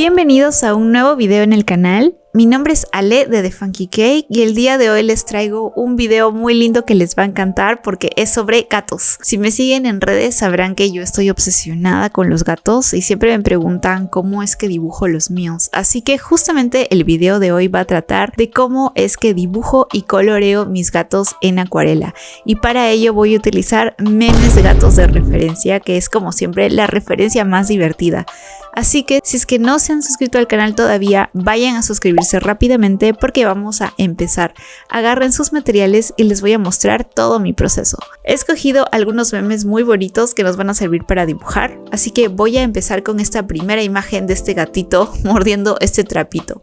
Bienvenidos a un nuevo video en el canal. Mi nombre es Ale de The Funky Cake y el día de hoy les traigo un video muy lindo que les va a encantar porque es sobre gatos. Si me siguen en redes sabrán que yo estoy obsesionada con los gatos y siempre me preguntan cómo es que dibujo los míos. Así que justamente el video de hoy va a tratar de cómo es que dibujo y coloreo mis gatos en acuarela. Y para ello voy a utilizar memes de gatos de referencia, que es como siempre la referencia más divertida. Así que si es que no se han suscrito al canal todavía, vayan a suscribirse rápidamente porque vamos a empezar. Agarren sus materiales y les voy a mostrar todo mi proceso. He escogido algunos memes muy bonitos que nos van a servir para dibujar, así que voy a empezar con esta primera imagen de este gatito mordiendo este trapito.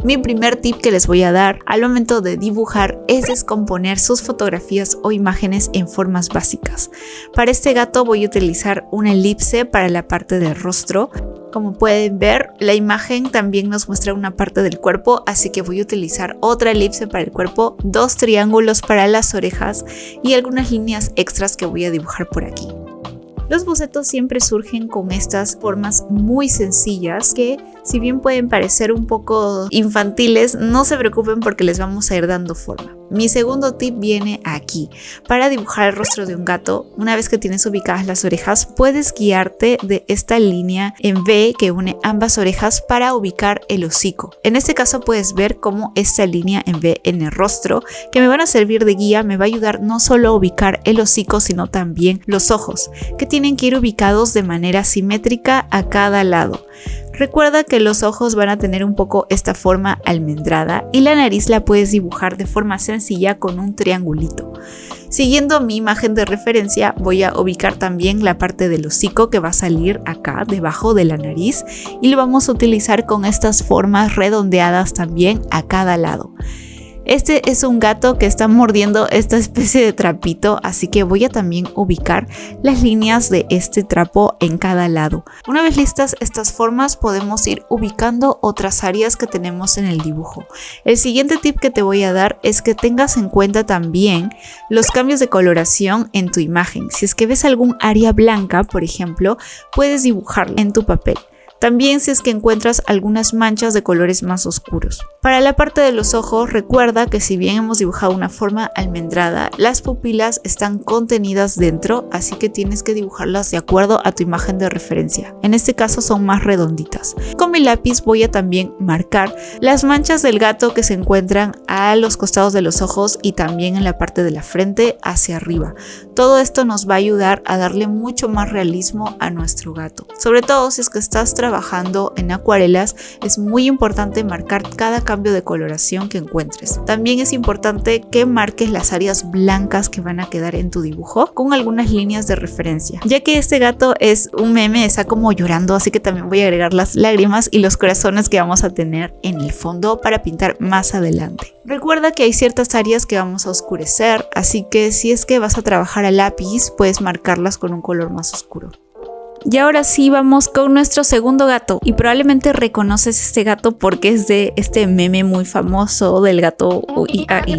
Mi primer tip que les voy a dar al momento de dibujar es descomponer sus fotografías o imágenes en formas básicas. Para este gato voy a utilizar una elipse para la parte del rostro. Como pueden ver, la imagen también nos muestra una parte del cuerpo, así que voy a utilizar otra elipse para el cuerpo, dos triángulos para las orejas y algunas líneas extras que voy a dibujar por aquí. Los bocetos siempre surgen con estas formas muy sencillas que, si bien pueden parecer un poco infantiles, no se preocupen porque les vamos a ir dando forma. Mi segundo tip viene aquí. Para dibujar el rostro de un gato, una vez que tienes ubicadas las orejas, puedes guiarte de esta línea en V que une ambas orejas para ubicar el hocico. En este caso puedes ver cómo esta línea en V en el rostro, que me van a servir de guía, me va a ayudar no solo a ubicar el hocico, sino también los ojos, que tienen que ir ubicados de manera simétrica a cada lado. Recuerda que los ojos van a tener un poco esta forma almendrada y la nariz la puedes dibujar de forma sencilla con un triangulito. Siguiendo mi imagen de referencia, voy a ubicar también la parte del hocico que va a salir acá debajo de la nariz y lo vamos a utilizar con estas formas redondeadas también a cada lado. Este es un gato que está mordiendo esta especie de trapito, así que voy a también ubicar las líneas de este trapo en cada lado. Una vez listas estas formas, podemos ir ubicando otras áreas que tenemos en el dibujo. El siguiente tip que te voy a dar es que tengas en cuenta también los cambios de coloración en tu imagen. Si es que ves algún área blanca, por ejemplo, puedes dibujarla en tu papel. También si es que encuentras algunas manchas de colores más oscuros. Para la parte de los ojos, recuerda que si bien hemos dibujado una forma almendrada, las pupilas están contenidas dentro, así que tienes que dibujarlas de acuerdo a tu imagen de referencia. En este caso son más redonditas. Con mi lápiz voy a también marcar las manchas del gato que se encuentran a los costados de los ojos y también en la parte de la frente hacia arriba. Todo esto nos va a ayudar a darle mucho más realismo a nuestro gato. Sobre todo si es que estás trabajando en acuarelas, es muy importante marcar cada cambio de coloración que encuentres. También es importante que marques las áreas blancas que van a quedar en tu dibujo con algunas líneas de referencia, ya que este gato es un meme, está como llorando, así que también voy a agregar las lágrimas y los corazones que vamos a tener en el fondo para pintar más adelante. Recuerda que hay ciertas áreas que vamos a oscurecer, así que si es que vas a trabajar a lápiz, puedes marcarlas con un color más oscuro. Y ahora sí vamos con nuestro segundo gato y probablemente reconoces este gato porque es de este meme muy famoso del gato UIAI,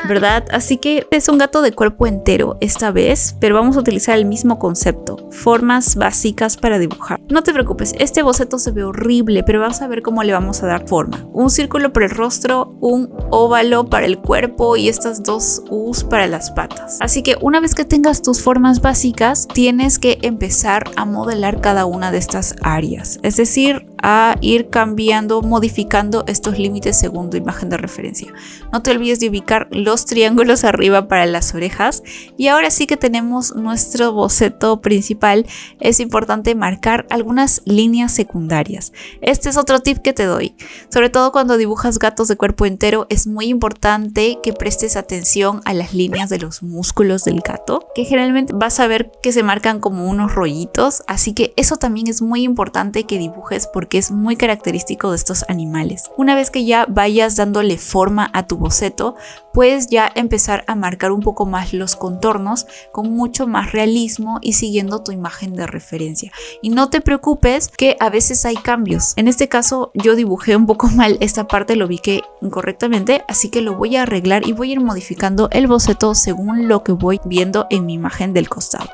¿verdad? Así que es un gato de cuerpo entero esta vez, pero vamos a utilizar el mismo concepto, formas básicas para dibujar. No te preocupes, este boceto se ve horrible, pero vamos a ver cómo le vamos a dar forma. Un círculo para el rostro, un óvalo para el cuerpo y estas dos U's para las patas. Así que una vez que tengas tus formas básicas, tienes que empezar a modelar cada una de estas áreas, es decir, a ir cambiando, modificando estos límites según tu imagen de referencia. No te olvides de ubicar los triángulos arriba para las orejas y ahora sí que tenemos nuestro boceto principal. Es importante marcar algunas líneas secundarias. Este es otro tip que te doy, sobre todo cuando dibujas gatos de cuerpo entero, es muy importante que prestes atención a las líneas de los músculos del gato, que generalmente vas a ver que se marcan como unos rollitos, así que eso también es muy importante que dibujes porque es muy característico de estos animales. Una vez que ya vayas dándole forma a tu boceto, puedes ya empezar a marcar un poco más los contornos con mucho más realismo y siguiendo tu imagen de referencia. Y no te preocupes que a veces hay cambios. En este caso yo dibujé un poco mal esta parte, lo ubiqué incorrectamente, así que lo voy a arreglar y voy a ir modificando el boceto según lo que voy viendo en mi imagen del costado.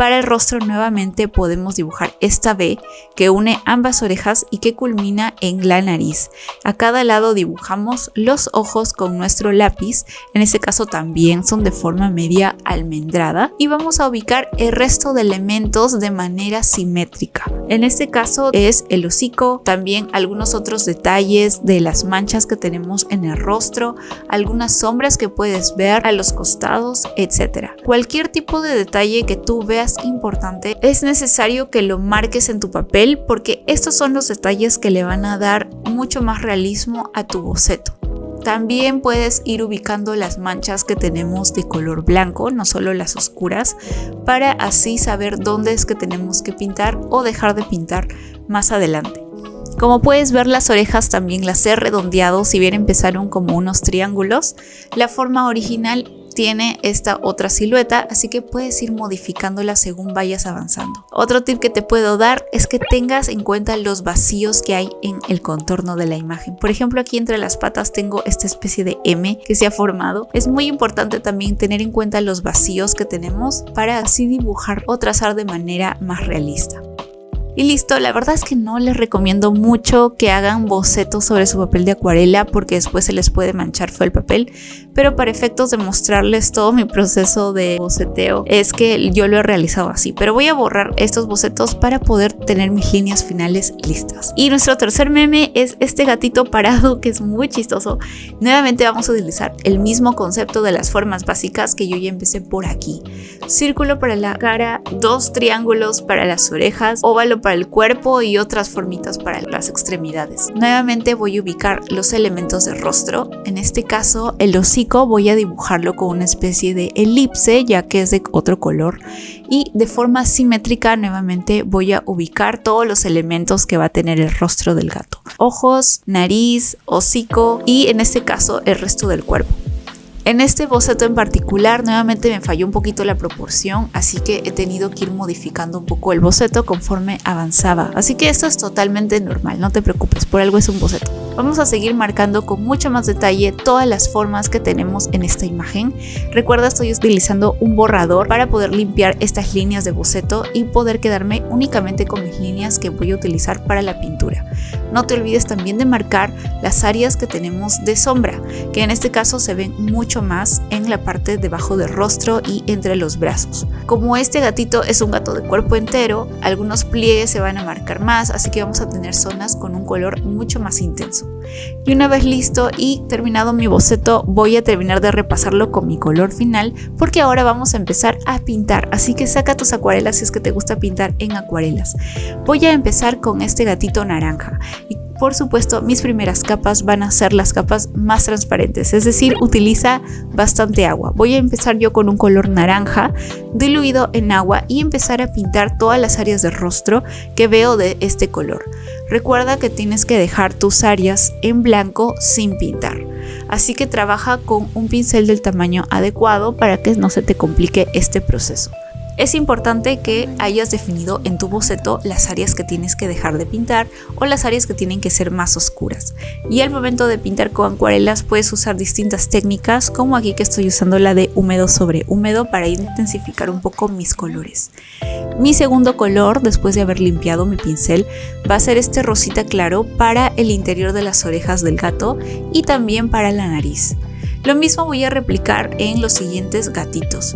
Para el rostro nuevamente podemos dibujar esta V que une ambas orejas y que culmina en la nariz. A cada lado dibujamos los ojos con nuestro lápiz, en este caso también son de forma media almendrada, y vamos a ubicar el resto de elementos de manera simétrica. En este caso es el hocico, también algunos otros detalles de las manchas que tenemos en el rostro, algunas sombras que puedes ver a los costados, etc. Cualquier tipo de detalle que tú veas importante es necesario que lo marques en tu papel, porque estos son los detalles que le van a dar mucho más realismo a tu boceto. También puedes ir ubicando las manchas que tenemos de color blanco, no solo las oscuras, para así saber dónde es que tenemos que pintar o dejar de pintar más adelante. Como puedes ver, las orejas también las he redondeado, si bien empezaron como unos triángulos. La forma original tiene esta otra silueta, así que puedes ir modificándola según vayas avanzando. Otro tip que te puedo dar es que tengas en cuenta los vacíos que hay en el contorno de la imagen. Por ejemplo, aquí entre las patas tengo esta especie de M que se ha formado. Es muy importante también tener en cuenta los vacíos que tenemos para así dibujar o trazar de manera más realista. Y listo, la verdad es que no les recomiendo mucho que hagan bocetos sobre su papel de acuarela porque después se les puede manchar feo el papel, pero para efectos de mostrarles todo mi proceso de boceteo es que yo lo he realizado así. Pero voy a borrar estos bocetos para poder tener mis líneas finales listas. Y nuestro tercer meme es este gatito parado que es muy chistoso. Nuevamente vamos a utilizar el mismo concepto de las formas básicas que yo ya empecé por aquí. Círculo para la cara, 2 triángulos para las orejas, óvalo para el cuerpo y otras formitas para las extremidades. Nuevamente voy a ubicar los elementos del rostro. En este caso el hocico voy a dibujarlo con una especie de elipse, ya que es de otro color, y de forma simétrica nuevamente voy a ubicar todos los elementos que va a tener el rostro del gato: ojos, nariz, hocico y en este caso el resto del cuerpo. En este boceto en particular nuevamente me falló un poquito la proporción, así que he tenido que ir modificando un poco el boceto conforme avanzaba. Así que esto es totalmente normal, no te preocupes, por algo es un boceto. Vamos a seguir marcando con mucho más detalle todas las formas que tenemos en esta imagen. Recuerda, estoy utilizando un borrador para poder limpiar estas líneas de boceto y poder quedarme únicamente con mis líneas que voy a utilizar para la pintura. No te olvides también de marcar las áreas que tenemos de sombra, que en este caso se ven mucho más en la parte debajo del rostro y entre los brazos. Como este gatito es un gato de cuerpo entero, algunos pliegues se van a marcar más, así que vamos a tener zonas con un color mucho más intenso. Y una vez listo y terminado mi boceto, voy a terminar de repasarlo con mi color final, porque ahora vamos a empezar a pintar, así que saca tus acuarelas si es que te gusta pintar en acuarelas. Voy a empezar con este gatito naranja y por supuesto mis primeras capas van a ser las capas más transparentes, es decir, utiliza bastante agua. Voy a empezar yo con un color naranja diluido en agua y empezar a pintar todas las áreas del rostro que veo de este color. Recuerda que tienes que dejar tus áreas en blanco sin pintar, así que trabaja con un pincel del tamaño adecuado para que no se te complique este proceso. Es importante que hayas definido en tu boceto las áreas que tienes que dejar de pintar o las áreas que tienen que ser más oscuras. Y al momento de pintar con acuarelas puedes usar distintas técnicas, como aquí que estoy usando la de húmedo sobre húmedo para intensificar un poco mis colores. Mi segundo color, después de haber limpiado mi pincel, va a ser este rosita claro para el interior de las orejas del gato y también para la nariz. Lo mismo voy a replicar en los siguientes gatitos.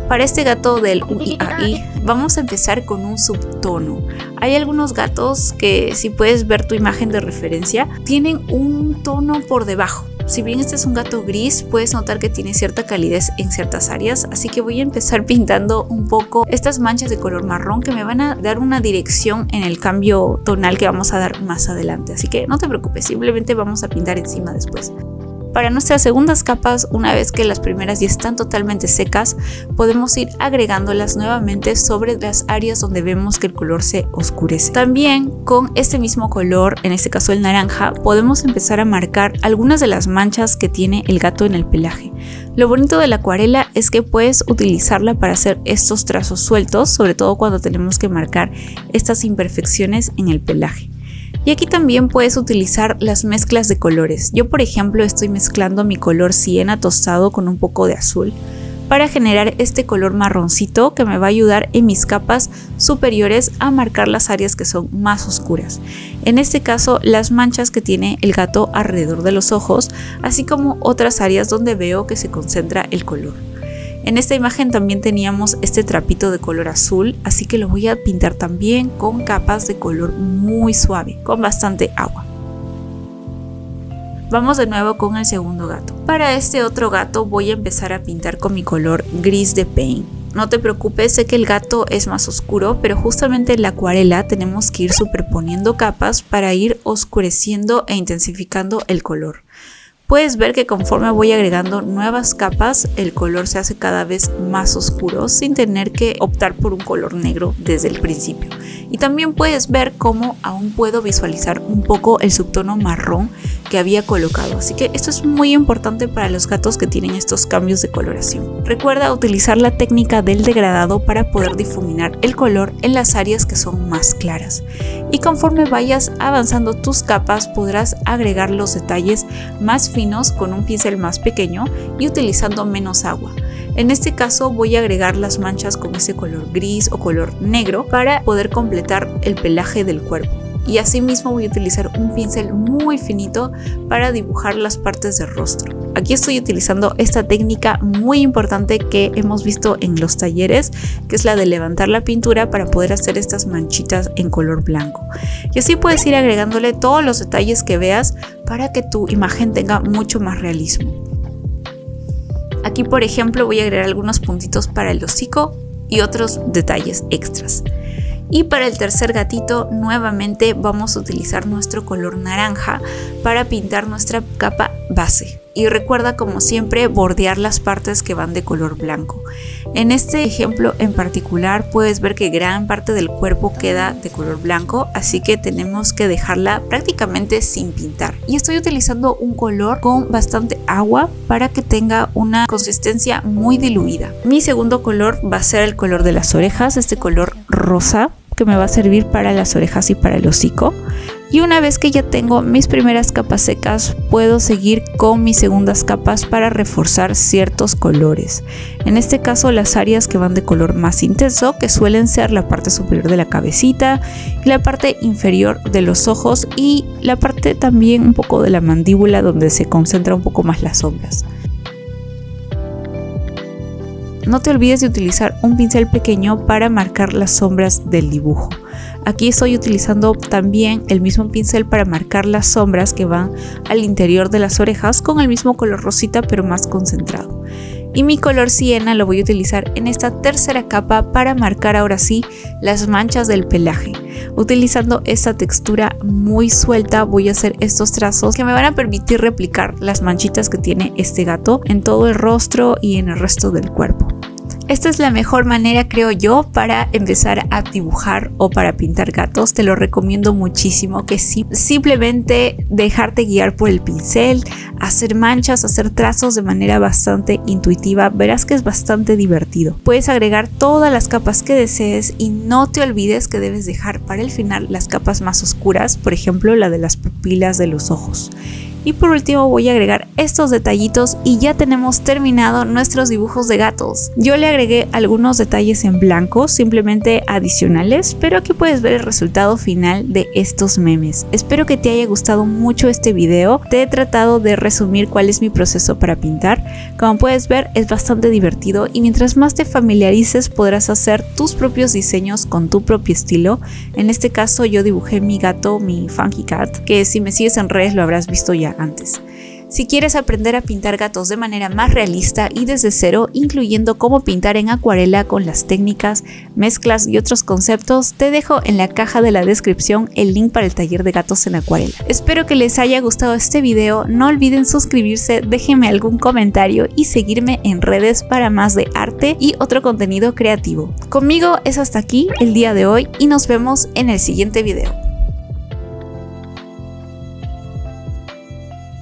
Para este gato del UIAI vamos a empezar con un subtono. Hay algunos gatos que, si puedes ver tu imagen de referencia, tienen un tono por debajo. Si bien este es un gato gris, puedes notar que tiene cierta calidez en ciertas áreas, así que voy a empezar pintando un poco estas manchas de color marrón que me van a dar una dirección en el cambio tonal que vamos a dar más adelante. Así que no te preocupes, simplemente vamos a pintar encima después. Para nuestras segundas capas, una vez que las primeras ya están totalmente secas, podemos ir agregándolas nuevamente sobre las áreas donde vemos que el color se oscurece. También con este mismo color, en este caso el naranja, podemos empezar a marcar algunas de las manchas que tiene el gato en el pelaje. Lo bonito de la acuarela es que puedes utilizarla para hacer estos trazos sueltos, sobre todo cuando tenemos que marcar estas imperfecciones en el pelaje. Y aquí también puedes utilizar las mezclas de colores. Yo, por ejemplo, estoy mezclando mi color siena tostado con un poco de azul para generar este color marroncito que me va a ayudar en mis capas superiores a marcar las áreas que son más oscuras. En este caso, las manchas que tiene el gato alrededor de los ojos, así como otras áreas donde veo que se concentra el color. En esta imagen también teníamos este trapito de color azul, así que lo voy a pintar también con capas de color muy suave, con bastante agua. Vamos de nuevo con el segundo gato. Para este otro gato voy a empezar a pintar con mi color gris de paint. No te preocupes, sé que el gato es más oscuro, pero justamente en la acuarela tenemos que ir superponiendo capas para ir oscureciendo e intensificando el color. Puedes ver que conforme voy agregando nuevas capas, el color se hace cada vez más oscuro sin tener que optar por un color negro desde el principio. Y también puedes ver cómo aún puedo visualizar un poco el subtono marrón que había colocado. Así que esto es muy importante para los gatos que tienen estos cambios de coloración. Recuerda utilizar la técnica del degradado para poder difuminar el color en las áreas que son más claras. Y conforme vayas avanzando tus capas, podrás agregar los detalles más finos con un pincel más pequeño y utilizando menos agua. En este caso voy a agregar las manchas con ese color gris o color negro para poder completar el pelaje del cuerpo. Y asimismo voy a utilizar un pincel muy finito para dibujar las partes del rostro. Aquí estoy utilizando esta técnica muy importante que hemos visto en los talleres, que es la de levantar la pintura para poder hacer estas manchitas en color blanco. Y así puedes ir agregándole todos los detalles que veas para que tu imagen tenga mucho más realismo. Aquí, por ejemplo, voy a agregar algunos puntitos para el hocico y otros detalles extras. Y para el tercer gatito, nuevamente vamos a utilizar nuestro color naranja para pintar nuestra capa base. Y recuerda, como siempre, bordear las partes que van de color blanco. En este ejemplo en particular puedes ver que gran parte del cuerpo queda de color blanco, así que tenemos que dejarla prácticamente sin pintar. Y estoy utilizando un color con bastante agua para que tenga una consistencia muy diluida. Mi segundo color va a ser el color de las orejas, este color rosa, que me va a servir para las orejas y para el hocico. Y una vez que ya tengo mis primeras capas secas, puedo seguir con mis segundas capas para reforzar ciertos colores. En este caso, las áreas que van de color más intenso, que suelen ser la parte superior de la cabecita, la parte inferior de los ojos y la parte también un poco de la mandíbula, donde se concentra un poco más las sombras. No te olvides de utilizar un pincel pequeño para marcar las sombras del dibujo. Aquí estoy utilizando también el mismo pincel para marcar las sombras que van al interior de las orejas con el mismo color rosita pero más concentrado. Y mi color siena lo voy a utilizar en esta tercera capa para marcar ahora sí las manchas del pelaje. Utilizando esta textura muy suelta voy a hacer estos trazos que me van a permitir replicar las manchitas que tiene este gato en todo el rostro y en el resto del cuerpo. Esta es la mejor manera, creo yo, para empezar a dibujar o para pintar gatos. Te lo recomiendo muchísimo, que simplemente dejarte guiar por el pincel, hacer manchas, hacer trazos de manera bastante intuitiva. Verás que es bastante divertido. Puedes agregar todas las capas que desees y no te olvides que debes dejar para el final las capas más oscuras, por ejemplo la de las pupilas de los ojos. Y por último voy a agregar estos detallitos y ya tenemos terminado nuestros dibujos de gatos. Yo le agregué algunos detalles en blanco, simplemente adicionales, pero aquí puedes ver el resultado final de estos memes. Espero que te haya gustado mucho este video. Te he tratado de resumir cuál es mi proceso para pintar. Como puedes ver, es bastante divertido y mientras más te familiarices podrás hacer tus propios diseños con tu propio estilo. En este caso yo dibujé mi gato, mi Funky Cat, que si me sigues en redes lo habrás visto ya antes. Si quieres aprender a pintar gatos de manera más realista y desde cero, incluyendo cómo pintar en acuarela con las técnicas, mezclas y otros conceptos, te dejo en la caja de la descripción el link para el taller de gatos en acuarela. Espero que les haya gustado este video, no olviden suscribirse, déjenme algún comentario y seguirme en redes para más de arte y otro contenido creativo. Conmigo es hasta aquí el día de hoy y nos vemos en el siguiente video.